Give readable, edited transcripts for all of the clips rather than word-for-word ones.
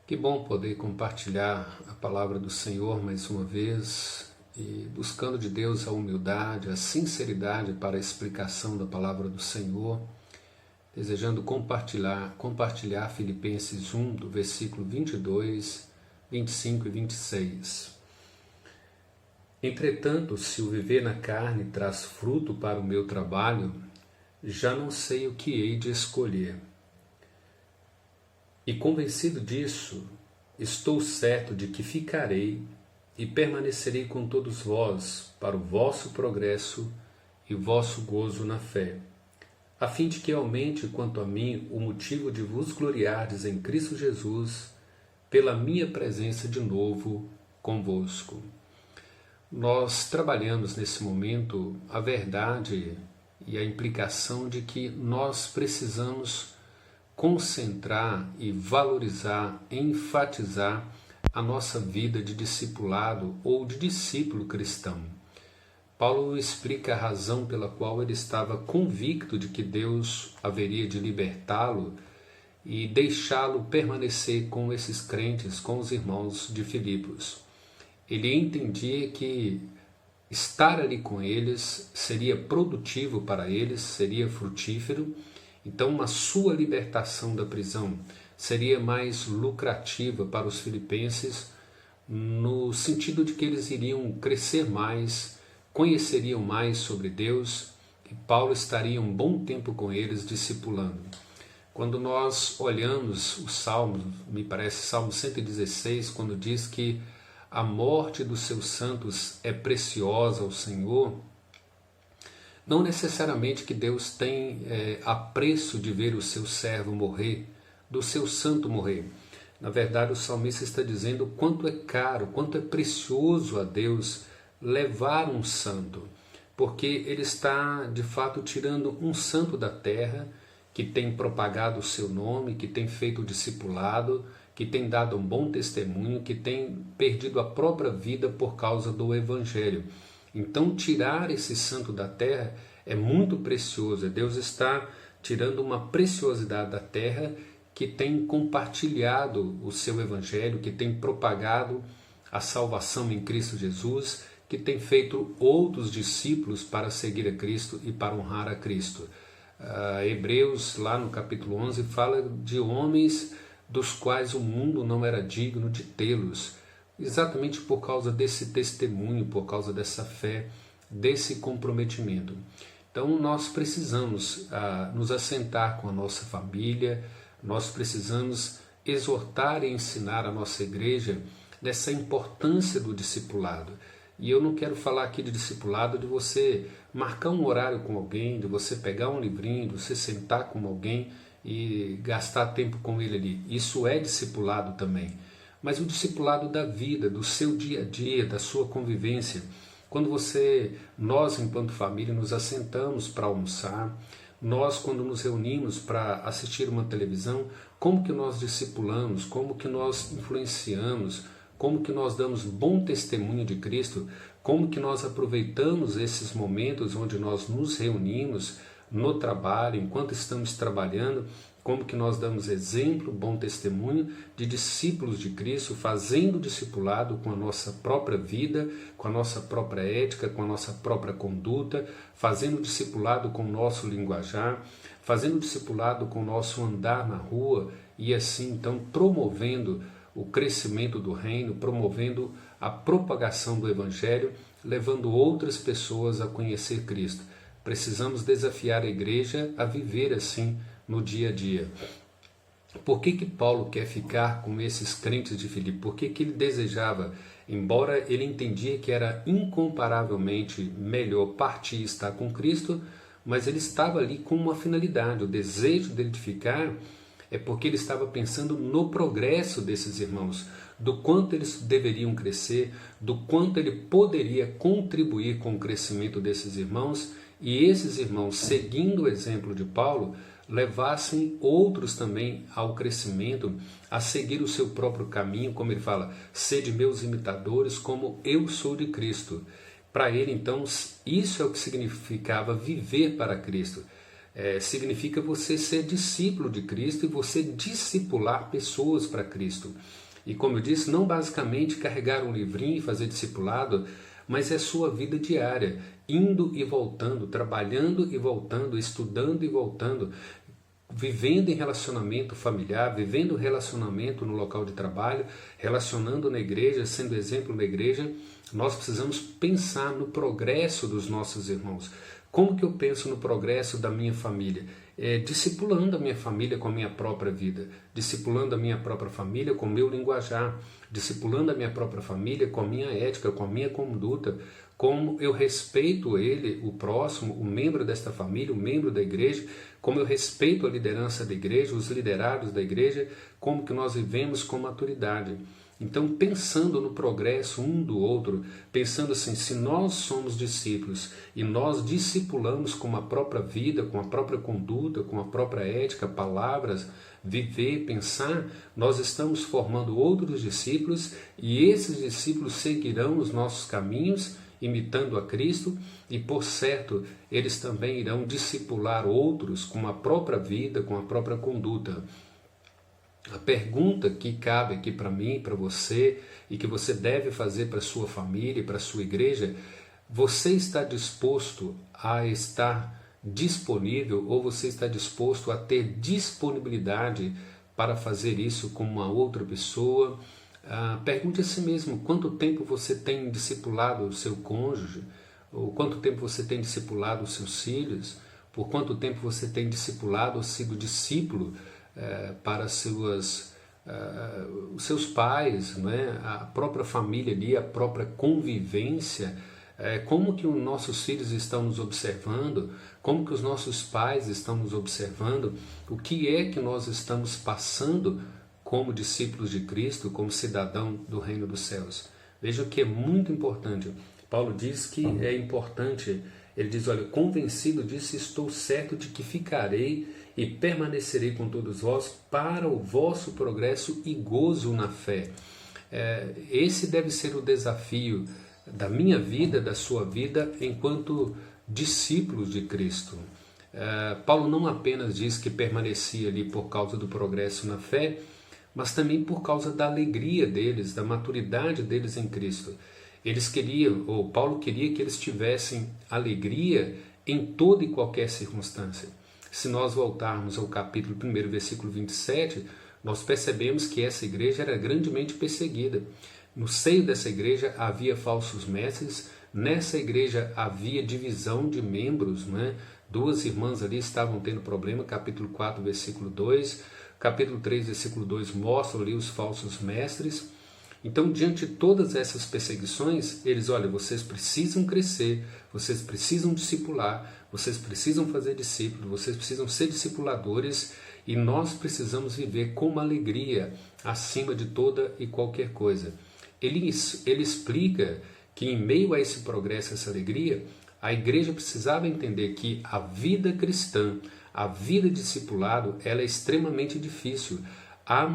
Que bom poder compartilhar a palavra do Senhor mais uma vez e buscando de Deus a humildade, a sinceridade para a explicação da palavra do Senhor, desejando compartilhar Filipenses 1, do versículo 22, 25 e 26. Entretanto, se o viver na carne traz fruto para o meu trabalho, já não sei o que hei de escolher. E convencido disso, estou certo de que ficarei e permanecerei com todos vós para o vosso progresso e vosso gozo na fé, a fim de que aumente quanto a mim o motivo de vos gloriardes em Cristo Jesus, pela minha presença de novo convosco. Nós trabalhamos nesse momento a verdade e a implicação de que nós precisamos concentrar e valorizar, enfatizar a nossa vida de discipulado ou de discípulo cristão. Paulo explica a razão pela qual ele estava convicto de que Deus haveria de libertá-lo e deixá-lo permanecer com esses crentes, com os irmãos de Filipos. Ele entendia que estar ali com eles seria produtivo para eles, seria frutífero. Então, a sua libertação da prisão seria mais lucrativa para os filipenses, no sentido de que eles iriam crescer mais, conheceriam mais sobre Deus, e Paulo estaria um bom tempo com eles, discipulando. Quando nós olhamos o Salmo, me parece Salmo 116, quando diz que a morte dos seus santos é preciosa ao Senhor, não necessariamente que Deus tem apreço de ver o seu servo morrer, do seu santo morrer. Na verdade, o salmista está dizendo o quanto é caro, quanto é precioso a Deus levar um santo, porque ele está, de fato, tirando um santo da terra que tem propagado o seu nome, que tem feito o discipulado, que tem dado um bom testemunho, que tem perdido a própria vida por causa do Evangelho. Então, tirar esse santo da terra é muito precioso. Deus está tirando uma preciosidade da terra que tem compartilhado o seu Evangelho, que tem propagado a salvação em Cristo Jesus, que tem feito outros discípulos para seguir a Cristo e para honrar a Cristo. Hebreus, lá no capítulo 11, fala de homens dos quais o mundo não era digno de tê-los, exatamente por causa desse testemunho, por causa dessa fé, desse comprometimento. Então nós precisamos nos assentar com a nossa família, nós precisamos exortar e ensinar a nossa igreja dessa importância do discipulado. E eu não quero falar aqui de discipulado de você marcar um horário com alguém, de você pegar um livrinho, de você sentar com alguém e gastar tempo com ele ali. Isso é discipulado também. Mas o discipulado da vida, do seu dia a dia, da sua convivência. Quando nós enquanto família nos assentamos para almoçar, nós quando nos reunimos para assistir uma televisão, como que nós discipulamos, como que nós influenciamos, como que nós damos bom testemunho de Cristo, como que nós aproveitamos esses momentos onde nós nos reunimos no trabalho, enquanto estamos trabalhando, como que nós damos exemplo, bom testemunho de discípulos de Cristo, fazendo discipulado com a nossa própria vida, com a nossa própria ética, com a nossa própria conduta, fazendo discipulado com o nosso linguajar, fazendo discipulado com o nosso andar na rua e assim então promovendo o crescimento do reino, promovendo a propagação do Evangelho, levando outras pessoas a conhecer Cristo. Precisamos desafiar a igreja a viver assim no dia a dia. Por que Paulo quer ficar com esses crentes de Filipe? Por que ele desejava, embora ele entendia que era incomparavelmente melhor partir e estar com Cristo, mas ele estava ali com uma finalidade. O desejo dele de ficar é porque ele estava pensando no progresso desses irmãos, do quanto eles deveriam crescer, do quanto ele poderia contribuir com o crescimento desses irmãos, e esses irmãos, seguindo o exemplo de Paulo, levassem outros também ao crescimento, a seguir o seu próprio caminho, como ele fala, sede meus imitadores, como eu sou de Cristo. Para ele, então, isso é o que significava viver para Cristo. Significa você ser discípulo de Cristo e você discipular pessoas para Cristo. E como eu disse, não basicamente carregar um livrinho e fazer discipulado, mas é sua vida diária, indo e voltando, trabalhando e voltando, estudando e voltando, vivendo em relacionamento familiar, vivendo relacionamento no local de trabalho, relacionando na igreja, sendo exemplo na igreja. Nós precisamos pensar no progresso dos nossos irmãos. Como que eu penso no progresso da minha família? Discipulando a minha família com a minha própria vida, discipulando a minha própria família com o meu linguajar, discipulando a minha própria família com a minha ética, com a minha conduta, como eu respeito ele, o próximo, o membro desta família, o membro da igreja, como eu respeito a liderança da igreja, os liderados da igreja, como que nós vivemos com maturidade. Então, pensando no progresso um do outro, pensando assim, se nós somos discípulos e nós discipulamos com a própria vida, com a própria conduta, com a própria ética, palavras, viver, pensar, nós estamos formando outros discípulos e esses discípulos seguirão os nossos caminhos, imitando a Cristo, e por certo, eles também irão discipular outros com a própria vida, com a própria conduta. A pergunta que cabe aqui para mim, para você, e que você deve fazer para a sua família e para a sua igreja: você está disposto a estar disponível, ou você está disposto a ter disponibilidade para fazer isso com uma outra pessoa? Pergunte a si mesmo: quanto tempo você tem discipulado o seu cônjuge? Ou quanto tempo você tem discipulado os seus filhos? Por quanto tempo você tem discipulado ou sido discípulo para os seus pais, não é? A própria família ali, a própria convivência? Como que os nossos filhos estão nos observando? Como que os nossos pais estão nos observando? O que é que nós estamos passando como discípulos de Cristo, como cidadão do reino dos céus? Veja que é muito importante. Paulo diz que é importante, ele diz, olha, convencido disso, estou certo de que ficarei e permanecerei com todos vós para o vosso progresso e gozo na fé. Esse deve ser o desafio da minha vida, da sua vida, enquanto discípulos de Cristo. Paulo não apenas diz que permanecia ali por causa do progresso na fé, mas também por causa da alegria deles, da maturidade deles em Cristo. Eles queriam, ou Paulo queria que eles tivessem alegria em toda e qualquer circunstância. Se nós voltarmos ao capítulo 1, versículo 27, nós percebemos que essa igreja era grandemente perseguida. No seio dessa igreja havia falsos mestres, nessa igreja havia divisão de membros, né? Duas irmãs ali estavam tendo problema, capítulo 4, versículo 2, capítulo 3, versículo 2 mostra ali os falsos mestres. Então, diante de todas essas perseguições, eles, olha, vocês precisam crescer, vocês precisam discipular, vocês precisam fazer discípulos, vocês precisam ser discipuladores, e nós precisamos viver com uma alegria acima de toda e qualquer coisa. Ele explica que em meio a esse progresso, essa alegria, a igreja precisava entender que a vida cristã, a vida de discipulado, ela é extremamente difícil. Há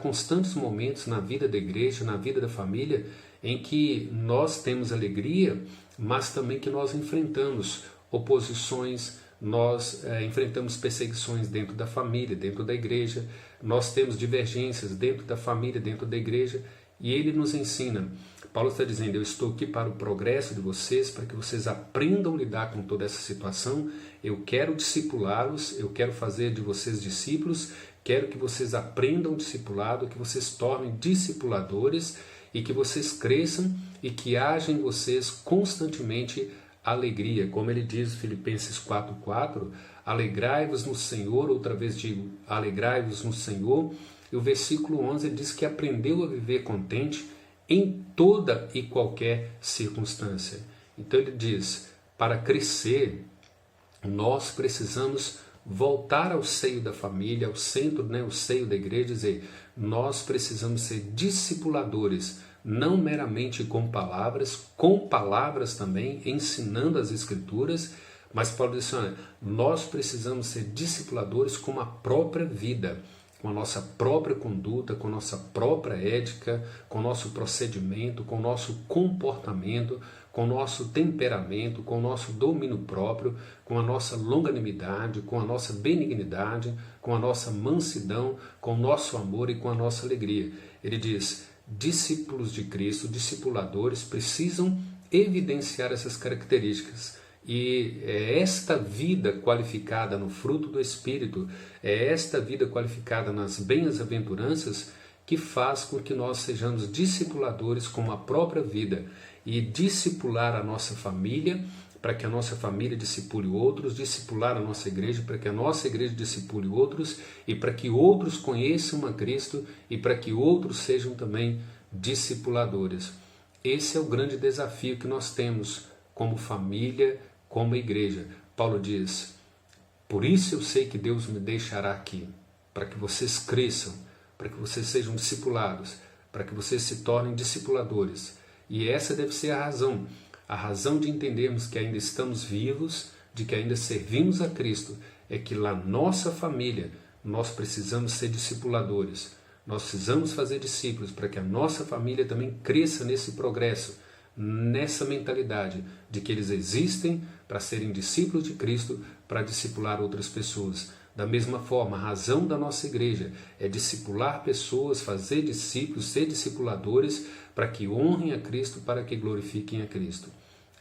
constantes momentos na vida da igreja, na vida da família, em que nós temos alegria, mas também que nós enfrentamos oposições, nós enfrentamos perseguições dentro da família, dentro da igreja, nós temos divergências dentro da família, dentro da igreja, e ele nos ensina. Paulo está dizendo, eu estou aqui para o progresso de vocês, para que vocês aprendam a lidar com toda essa situação, eu quero discipulá-los, eu quero fazer de vocês discípulos, quero que vocês aprendam discipulado, que vocês tornem discipuladores e que vocês cresçam e que haja em vocês constantemente alegria. Como ele diz em Filipenses 4:4, alegrai-vos no Senhor, outra vez digo, alegrai-vos no Senhor. E o versículo 11 diz que aprendeu a viver contente em toda e qualquer circunstância. Então ele diz, para crescer, nós precisamos voltar ao seio da família, ao centro, o seio da igreja, dizer, nós precisamos ser discipuladores, não meramente com palavras também, ensinando as escrituras, mas Paulo diz, olha, nós precisamos ser discipuladores com a própria vida, com a nossa própria conduta, com a nossa própria ética, com o nosso procedimento, com o nosso comportamento, com o nosso temperamento, com o nosso domínio próprio, com a nossa longanimidade, com a nossa benignidade, com a nossa mansidão, com o nosso amor e com a nossa alegria. Ele diz: discípulos de Cristo, discipuladores, precisam evidenciar essas características. E é esta vida qualificada no fruto do Espírito, é esta vida qualificada nas bem-aventuranças que faz com que nós sejamos discipuladores com a própria vida e discipular a nossa família, para que a nossa família discipule outros, discipular a nossa igreja, para que a nossa igreja discipule outros e para que outros conheçam a Cristo e para que outros sejam também discipuladores. Esse é o grande desafio que nós temos como família, como igreja. Paulo diz: por isso eu sei que Deus me deixará aqui, para que vocês cresçam, para que vocês sejam discipulados, para que vocês se tornem discipuladores. E essa deve ser a razão de entendermos que ainda estamos vivos, de que ainda servimos a Cristo, é que lá na nossa família nós precisamos ser discipuladores. Nós precisamos fazer discípulos para que a nossa família também cresça nesse progresso, nessa mentalidade de que eles existem para serem discípulos de Cristo, para discipular outras pessoas. Da mesma forma, a razão da nossa igreja é discipular pessoas, fazer discípulos, ser discipuladores, para que honrem a Cristo, para que glorifiquem a Cristo.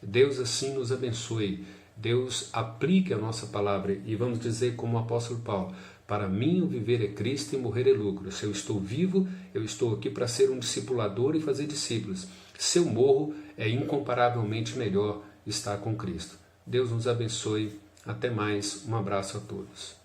Deus assim nos abençoe, Deus aplique a nossa palavra e vamos dizer como o apóstolo Paulo: para mim o viver é Cristo e morrer é lucro. Se eu estou vivo, eu estou aqui para ser um discipulador e fazer discípulos. Se eu morro, é incomparavelmente melhor estar com Cristo. Deus nos abençoe. Até mais. Um abraço a todos.